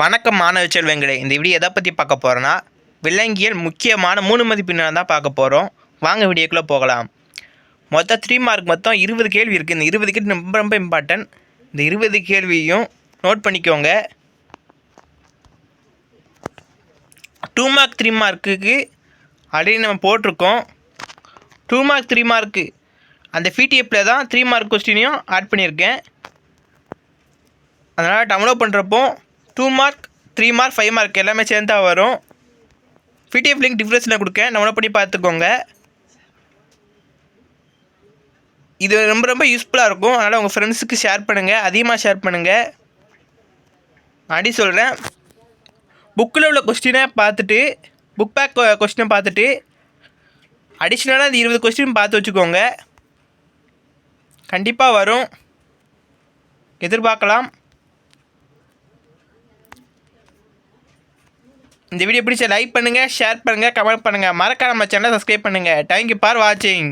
வணக்கம் மாணவ செல்வங்களே. இந்த வீடியோ எதை பற்றி பார்க்க போகிறோன்னா விலங்கியல் முக்கியமான 3 மதிப்பெண்ணை தான் பார்க்க போகிறோம். வாங்க வீடியோக்குள்ளே போகலாம். மொத்தம் 3 மார்க் மொத்தம் 20 கேள்வி இருக்குது. இந்த 20 கேள்வி ரொம்ப ரொம்ப இம்பார்ட்டன்ட். இந்த 20 கேள்வியும் நோட் பண்ணிக்கோங்க. 2 மார்க் 3 மார்க்குக்கு ஆல்ரெடி நம்ம போட்டிருக்கோம். 2 மார்க் 3 மார்க்கு அந்த பிடிஎஃப்பில் தான் 3 மார்க் கொஸ்டினையும் ஆட் பண்ணியிருக்கேன். அதனால் டவுன்லோட் பண்ணுறப்போ 2 மார்க் 3 மார்க் 5 மார்க் எல்லாமே சேர்ந்தா வரும். பிடிஎஃப் லிங்க் டிஸ்கிரிப்ஷனில் கொடுக்கேன், டவுன்லோட் பண்ணி பார்த்துக்கோங்க. இது ரொம்ப ரொம்ப யூஸ்ஃபுல்லாக இருக்கும். அதனால் உங்கள் ஃப்ரெண்ட்ஸுக்கு ஷேர் பண்ணுங்கள், அதிகமாக ஷேர் பண்ணுங்கள். அடி சொல்கிறேன், புக்கில் உள்ள கொஸ்டினை பார்த்துட்டு புக் பேக் கொஸ்டினை பார்த்துட்டு அடிஷ்னலாக இந்த 20 கொஸ்டின் பார்த்து வச்சுக்கோங்க. கண்டிப்பாக வரும், எதிர்பார்க்கலாம். இந்த வீடியோ பிடிச்ச லைக் பண்ணுங்கள், ஷேர் பண்ணுங்கள், கமெண்ட் பண்ணுங்கள். மறக்காம நம்ம சேனலை சப்ஸ்கிரைப் பண்ணுங்கள். தேங்க்யூ ஃபார் வாட்சிங்.